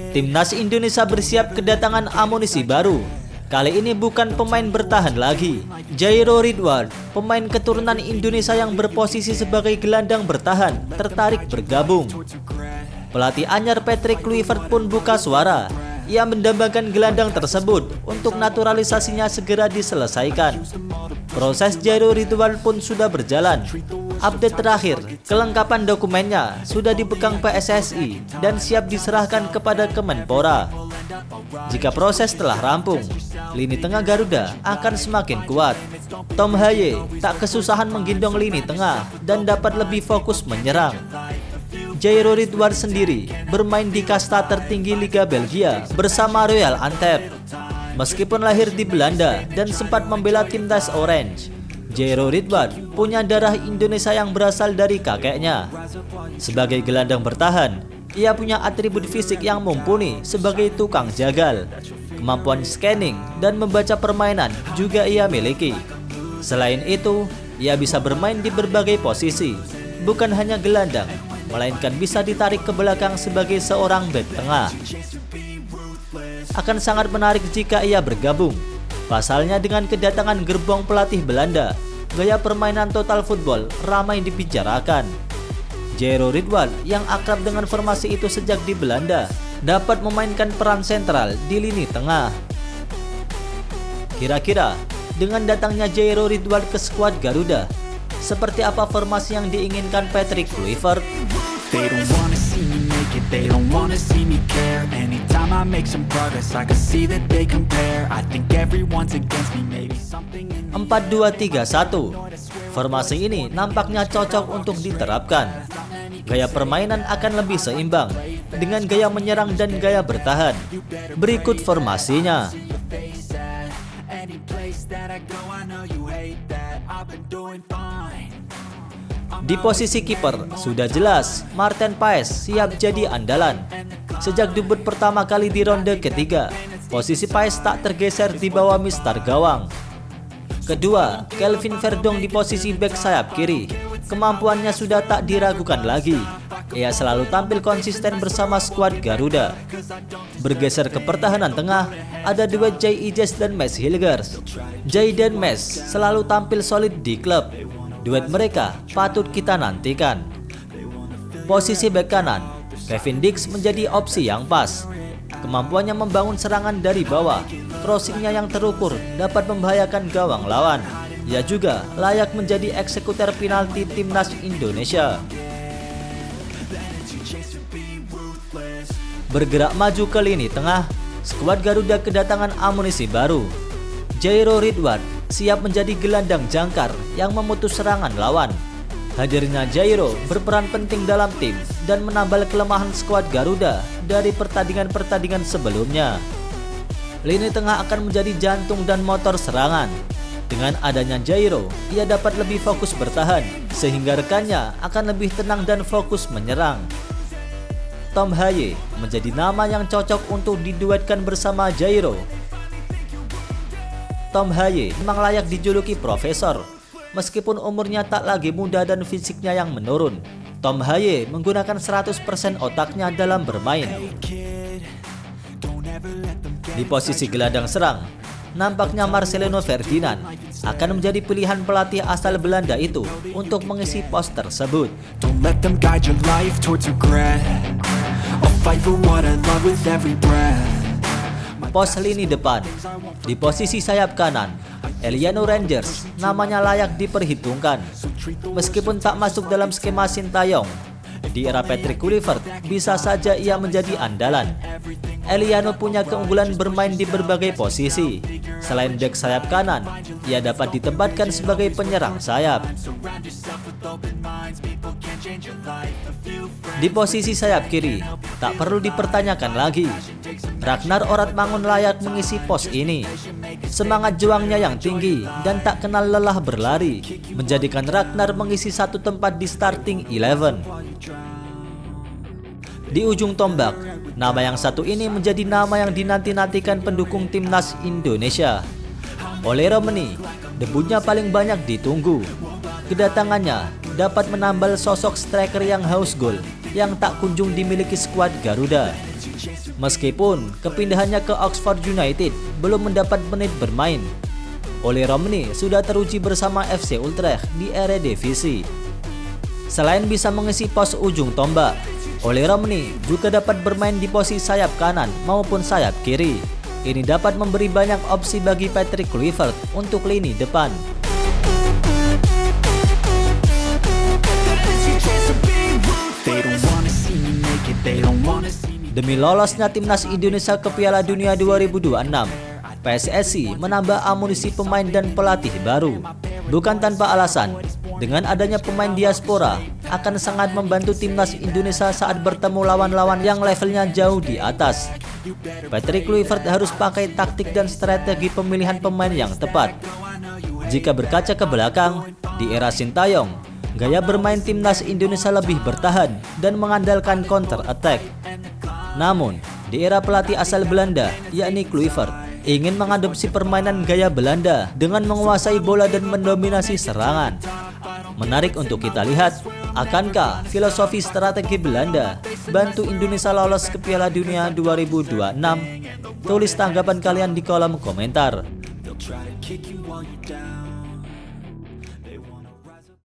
Timnas Indonesia bersiap kedatangan amunisi baru. Kali ini bukan pemain bertahan lagi. Jairo Ridwan, pemain keturunan Indonesia yang berposisi sebagai gelandang bertahan, tertarik bergabung. Pelatih anyar Patrick Kluivert pun buka suara. Ia mendambakan gelandang tersebut untuk naturalisasinya segera diselesaikan. Proses Jairo Ridwan pun sudah berjalan. Update terakhir, kelengkapan dokumennya sudah dipegang PSSI dan siap diserahkan kepada Kemenpora. Jika proses telah rampung, lini tengah Garuda akan semakin kuat. Tom Haye tak kesusahan menggendong lini tengah dan dapat lebih fokus menyerang. Jairo Ridwan sendiri bermain di kasta tertinggi Liga Belgia bersama Royal Antwerp. Meskipun lahir di Belanda dan sempat membela timnas Orange, Jairo Ridwan punya darah Indonesia yang berasal dari kakeknya. Sebagai gelandang bertahan, ia punya atribut fisik yang mumpuni sebagai tukang jagal. Kemampuan scanning dan membaca permainan juga ia miliki. Selain itu, ia bisa bermain di berbagai posisi, bukan hanya gelandang, melainkan bisa ditarik ke belakang sebagai seorang bek tengah. Akan sangat menarik jika ia bergabung. Pasalnya dengan kedatangan gerbong pelatih Belanda, gaya permainan total football ramai dibicarakan. Jairo Ridwan yang akrab dengan formasi itu sejak di Belanda dapat memainkan peran sentral di lini tengah. Kira-kira dengan datangnya Jairo Ridwan ke skuad Garuda, seperti apa formasi yang diinginkan Patrick Kluivert? They don't wanna see me make it, they don't wanna see me care. Anytime I make some progress, I can see that they compare. I think everyone's against me, maybe something in 4-2-3-1. Formasi ini nampaknya cocok untuk diterapkan. Gaya permainan akan lebih seimbang dengan gaya menyerang dan gaya bertahan. Berikut formasinya. Di posisi kiper, sudah jelas Marten Paes siap jadi andalan. Sejak debut pertama kali di ronde ketiga, posisi Paes tak tergeser di bawah mister gawang. Kedua, Kelvin Verdong di posisi bek sayap kiri. Kemampuannya sudah tak diragukan lagi. Ia selalu tampil konsisten bersama skuad Garuda. Bergeser ke pertahanan tengah, ada duet Jay Ijes dan Mads Hilgers. Jay dan Mads selalu tampil solid di klub. Duet mereka patut kita nantikan. Posisi bek kanan, Kevin Dix menjadi opsi yang pas. Kemampuannya membangun serangan dari bawah, crossingnya yang terukur dapat membahayakan gawang lawan. Ia juga layak menjadi eksekutor penalti timnas Indonesia. Bergerak maju ke lini tengah, skuad Garuda kedatangan amunisi baru. Jairo Ridwan siap menjadi gelandang jangkar yang memutus serangan lawan. Hadirnya Jairo berperan penting dalam tim dan menambal kelemahan skuad Garuda dari pertandingan-pertandingan sebelumnya. Lini tengah akan menjadi jantung dan motor serangan. Dengan adanya Jairo, ia dapat lebih fokus bertahan, sehingga rekannya akan lebih tenang dan fokus menyerang. Tom Haye menjadi nama yang cocok untuk diduetkan bersama Jairo. Tom Haye memang layak dijuluki profesor. Meskipun umurnya tak lagi muda dan fisiknya yang menurun, Tom Haye menggunakan 100% otaknya dalam bermain. Di posisi gelandang serang, nampaknya Marcelino Ferdinand akan menjadi pilihan pelatih asal Belanda itu untuk mengisi pos tersebut. Don't let them guide your life towards regret. I'll fight for what I love with every breath. Pos lini depan, di posisi sayap kanan, Eliano Rangers namanya layak diperhitungkan. Meskipun tak masuk dalam skema Sintayong, di era Patrick Kluivert bisa saja ia menjadi andalan. Eliano punya keunggulan bermain di berbagai posisi. Selain bek sayap kanan, ia dapat ditempatkan sebagai penyerang sayap. Di posisi sayap kiri, tak perlu dipertanyakan lagi. Ragnar Oratmangun layak mengisi pos ini. Semangat juangnya yang tinggi dan tak kenal lelah berlari menjadikan Ragnar mengisi satu tempat di starting 11. Di ujung tombak, nama yang satu ini menjadi nama yang dinanti-nantikan pendukung timnas Indonesia. Ole Romeni, debutnya paling banyak ditunggu. Kedatangannya dapat menambal sosok striker yang haus gol yang tak kunjung dimiliki skuad Garuda. Meskipun kepindahannya ke Oxford United belum mendapat menit bermain, Ollie Romney sudah teruji bersama FC Utrecht di Eredivisie. Selain bisa mengisi pos ujung tombak, Ollie Romney juga dapat bermain di posisi sayap kanan maupun sayap kiri. Ini dapat memberi banyak opsi bagi Patrick Kluivert untuk lini depan. Demi lolosnya timnas Indonesia ke Piala Dunia 2026, PSSI menambah amunisi pemain dan pelatih baru. Bukan tanpa alasan, dengan adanya pemain diaspora akan sangat membantu timnas Indonesia saat bertemu lawan-lawan yang levelnya jauh di atas. Patrick Kluivert harus pakai taktik dan strategi pemilihan pemain yang tepat. Jika berkaca ke belakang, di era Sintayong, gaya bermain timnas Indonesia lebih bertahan dan mengandalkan counter attack. Namun, di era pelatih asal Belanda, yakni Kluivert, ingin mengadopsi permainan gaya Belanda dengan menguasai bola dan mendominasi serangan. Menarik untuk kita lihat, akankah filosofi strategi Belanda bantu Indonesia lolos ke Piala Dunia 2026? Tulis tanggapan kalian di kolom komentar.